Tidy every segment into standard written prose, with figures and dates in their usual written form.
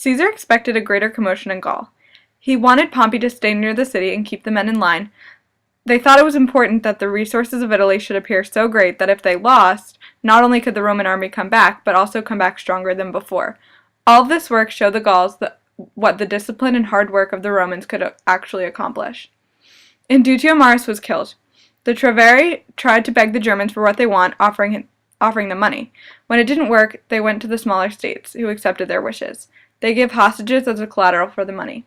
Caesar expected a greater commotion in Gaul. He wanted Pompey to stay near the city and keep the men in line. They thought it was important that the resources of Italy should appear so great that if they lost, not only could the Roman army come back, but also come back stronger than before. All of this work showed the Gauls what the discipline and hard work of the Romans could actually accomplish. Indutio Marius was killed. The Treveri tried to beg the Germans for what they want, offering them money. When it didn't work, they went to the smaller states, who accepted their wishes. They gave hostages as a collateral for the money.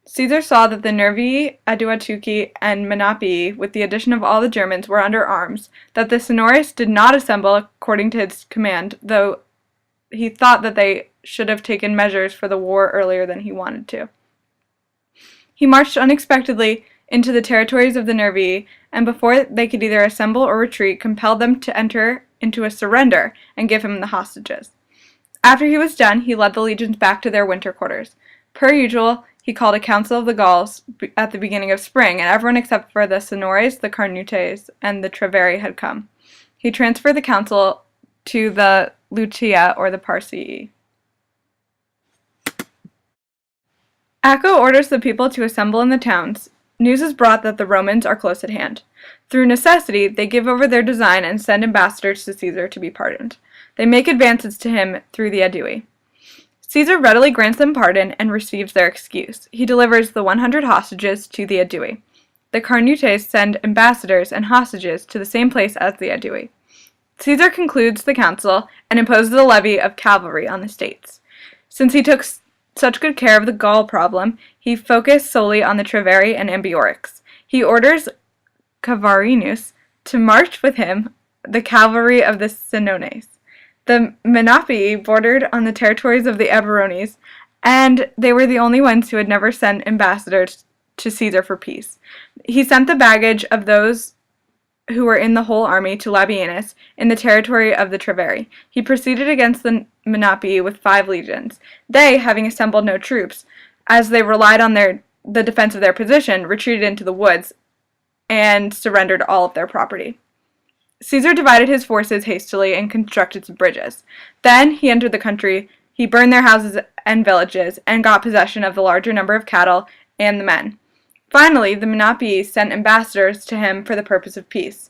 Caesar saw that the Nervii, Aduatuci, and Menapii, with the addition of all the Germans, were under arms, that the Senones did not assemble according to his command, though he thought that they should have taken measures for the war earlier than he wanted to. He marched unexpectedly into the territories of the Nervii, and before they could either assemble or retreat, compelled them to enter into a surrender and give him the hostages. After he was done, he led the legions back to their winter quarters. Per usual, he called a council of the Gauls at the beginning of spring, and everyone except for the Senones, the Carnutes, and the Treveri had come. He transferred the council to the Lutea, or the Parsii. Acco orders the people to assemble in the towns. News is brought that the Romans are close at hand. Through necessity, they give over their design and send ambassadors to Caesar to be pardoned. They make advances to him through the Aedui. Caesar readily grants them pardon and receives their excuse. He delivers the 100 hostages to the Aedui. The Carnutes send ambassadors and hostages to the same place as the Aedui. Caesar concludes the council and imposes a levy of cavalry on the states. Since he took such good care of the Gaul problem, he focused solely on the Treveri and Ambiorix. He orders Cavarinus to march with him the cavalry of the Senones. The Menapii bordered on the territories of the Eburones, and they were the only ones who had never sent ambassadors to Caesar for peace. He sent the baggage of those who were in the whole army to Labienus in the territory of the Treveri. He proceeded against the Menapii with 5 legions. They, having assembled no troops, as they relied on the defense of their position, retreated into the woods and surrendered all of their property. Caesar divided his forces hastily and constructed some bridges. Then he entered the country. He burned their houses and villages and got possession of the larger number of cattle and the men. Finally, the Menapii sent ambassadors to him for the purpose of peace.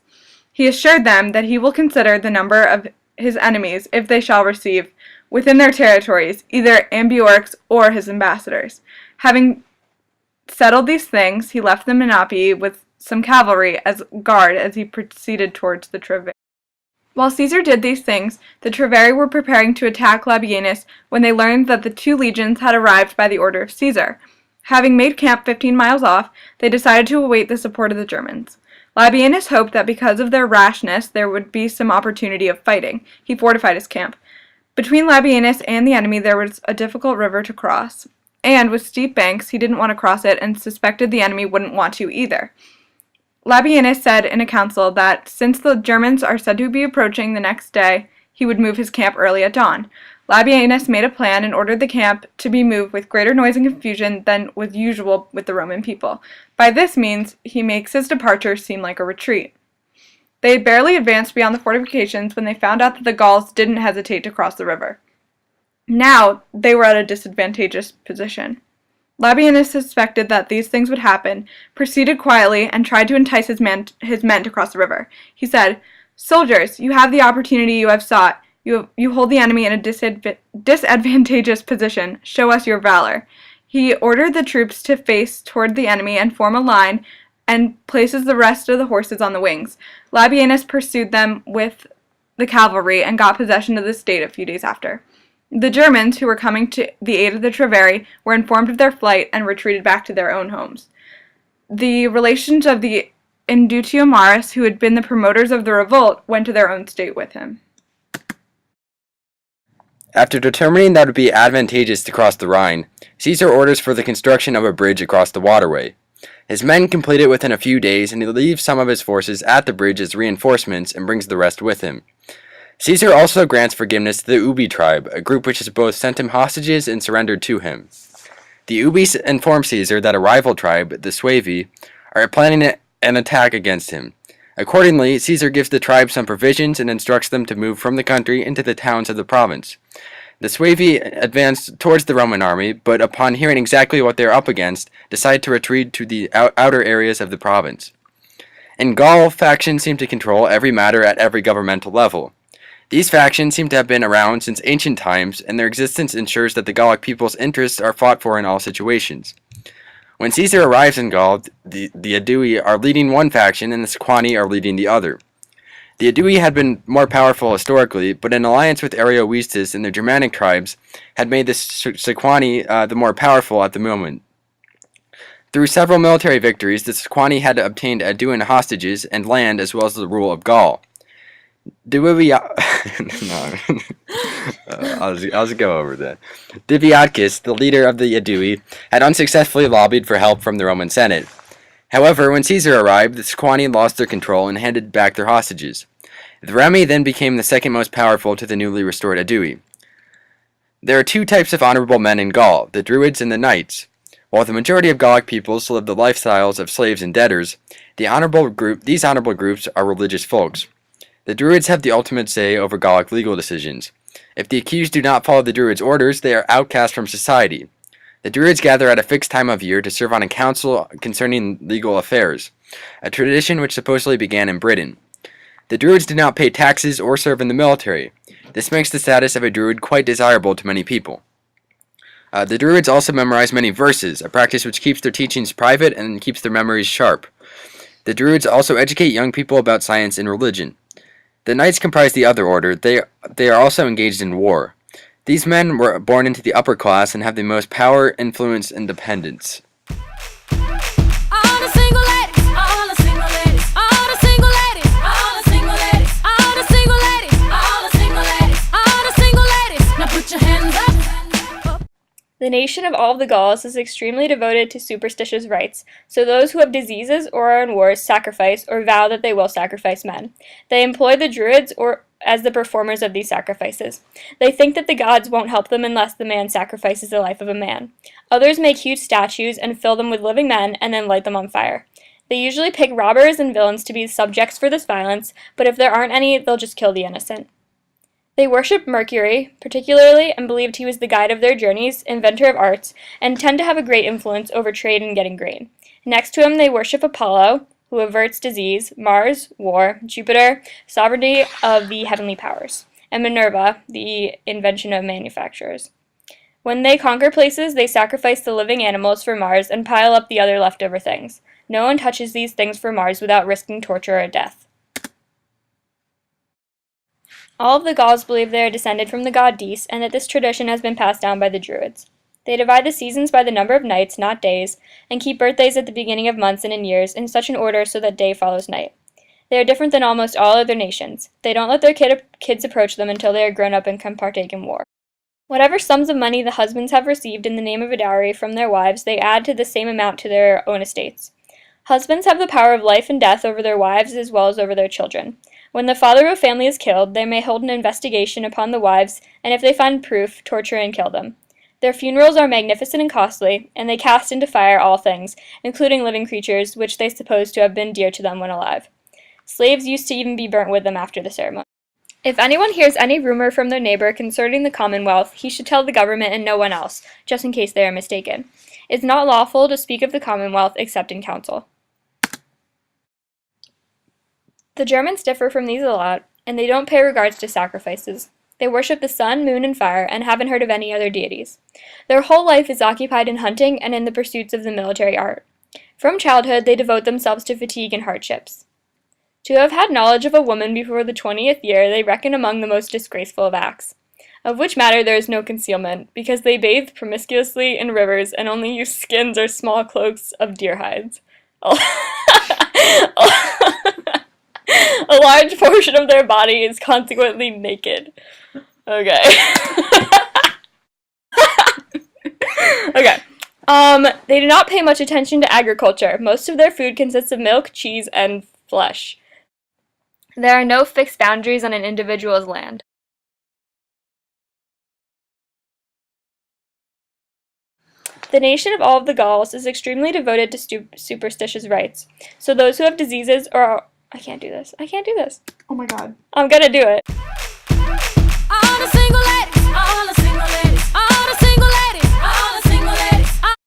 He assured them that he will consider the number of his enemies if they shall receive within their territories either Ambiorix or his ambassadors. Having settled these things, he left the Menapii with some cavalry as guard as he proceeded towards the Treveri. While Caesar did these things, the Treveri were preparing to attack Labienus when they learned that the 2 legions had arrived by the order of Caesar. Having made camp 15 miles off, they decided to await the support of the Germans. Labienus hoped that because of their rashness there would be some opportunity of fighting. He fortified his camp. Between Labienus and the enemy there was a difficult river to cross, and with steep banks he didn't want to cross it and suspected the enemy wouldn't want to either. Labienus said in a council that since the Germans are said to be approaching the next day, he would move his camp early at dawn. Labienus made a plan and ordered the camp to be moved with greater noise and confusion than was usual with the Roman people. By this means, he makes his departure seem like a retreat. They had barely advanced beyond the fortifications when they found out that the Gauls didn't hesitate to cross the river. Now, they were at a disadvantageous position. Labienus suspected that these things would happen, proceeded quietly, and tried to entice his men to cross the river. He said, "Soldiers, you have the opportunity you have sought. You hold the enemy in a disadvantageous position. Show us your valor." He ordered the troops to face toward the enemy and form a line, and places the rest of the horses on the wings. Labienus pursued them with the cavalry and got possession of the state a few days after. The Germans, who were coming to the aid of the Treveri, were informed of their flight and retreated back to their own homes. The relations of the Indutio Marius, who had been the promoters of the revolt, went to their own state with him. After determining that it would be advantageous to cross the Rhine, Caesar orders for the construction of a bridge across the waterway. His men complete it within a few days, and he leaves some of his forces at the bridge as reinforcements and brings the rest with him. Caesar also grants forgiveness to the Ubii tribe, a group which has both sent him hostages and surrendered to him. The Ubii inform Caesar that a rival tribe, the Suevi, are planning an attack against him. Accordingly, Caesar gives the tribe some provisions and instructs them to move from the country into the towns of the province. The Suevi advanced towards the Roman army, but upon hearing exactly what they were up against, decided to retreat to the outer areas of the province. In Gaul, factions seem to control every matter at every governmental level. These factions seem to have been around since ancient times, and their existence ensures that the Gallic people's interests are fought for in all situations. When Caesar arrives in Gaul, the Aedui are leading one faction and the Sequani are leading the other. The Aedui had been more powerful historically, but an alliance with Ariovistus and the Germanic tribes had made the Sequani the more powerful at the moment. Through several military victories, the Sequani had obtained Aeduan hostages and land as well as the rule of Gaul. I'll just go over that. Diviciacus, the leader of the Aedui, had unsuccessfully lobbied for help from the Roman Senate. However, when Caesar arrived, the Sequani lost their control and handed back their hostages. The Remi then became the second most powerful to the newly restored Aedui. There are two types of honorable men in Gaul, the Druids and the Knights. While the majority of Gallic peoples live the lifestyles of slaves and debtors, these honorable groups are religious folks. The Druids have the ultimate say over Gallic legal decisions. If the accused do not follow the Druids' orders, they are outcast from society. The Druids gather at a fixed time of year to serve on a council concerning legal affairs, a tradition which supposedly began in Britain. The Druids do not pay taxes or serve in the military. This makes the status of a Druid quite desirable to many people. The Druids also memorize many verses, a practice which keeps their teachings private and keeps their memories sharp. The Druids also educate young people about science and religion. The Knights comprise the other order. They are also engaged in war. These men were born into the upper class and have the most power, influence, and dependence. The nation of all the Gauls is extremely devoted to superstitious rites, so those who have diseases or are in wars sacrifice or vow that they will sacrifice men. They employ the Druids as the performers of these sacrifices. They think that the gods won't help them unless the man sacrifices the life of a man. Others make huge statues and fill them with living men and then light them on fire. They usually pick robbers and villains to be subjects for this violence, but if there aren't any, they'll just kill the innocent. They worship Mercury, particularly, and believed he was the guide of their journeys, inventor of arts, and tend to have a great influence over trade and getting grain. Next to him, they worship Apollo, who averts disease, Mars, war, Jupiter, sovereignty of the heavenly powers, and Minerva, the invention of manufacturers. When they conquer places, they sacrifice the living animals for Mars and pile up the other leftover things. No one touches these things for Mars without risking torture or death. All of the Gauls believe they are descended from the god Dis, and that this tradition has been passed down by the Druids. They divide the seasons by the number of nights, not days, and keep birthdays at the beginning of months and in years in such an order so that day follows night. They are different than almost all other nations. They don't let their kids approach them until they are grown up and can partake in war. Whatever sums of money the husbands have received in the name of a dowry from their wives, they add to the same amount to their own estates. Husbands have the power of life and death over their wives as well as over their children. When the father of a family is killed, they may hold an investigation upon the wives, and if they find proof, torture and kill them. Their funerals are magnificent and costly, and they cast into fire all things, including living creatures, which they suppose to have been dear to them when alive. Slaves used to even be burnt with them after the ceremony. If anyone hears any rumor from their neighbor concerning the Commonwealth, he should tell the government and no one else, just in case they are mistaken. It is not lawful to speak of the Commonwealth except in council. The Germans differ from these a lot, and they don't pay regards to sacrifices. They worship the sun, moon, and fire, and haven't heard of any other deities. Their whole life is occupied in hunting and in the pursuits of the military art. From childhood, they devote themselves to fatigue and hardships. To have had knowledge of a woman before the 20th year, they reckon among the most disgraceful of acts. Of which matter there is no concealment, because they bathe promiscuously in rivers and only use skins or small cloaks of deer hides. A large portion of their body is consequently naked. Okay. Okay. They do not pay much attention to agriculture. Most of their food consists of milk, cheese, and flesh. There are no fixed boundaries on an individual's land. The nation of all of the Gauls is extremely devoted to superstitious rites. So those who have diseases or I can't do this. Oh my god. I'm gonna do it.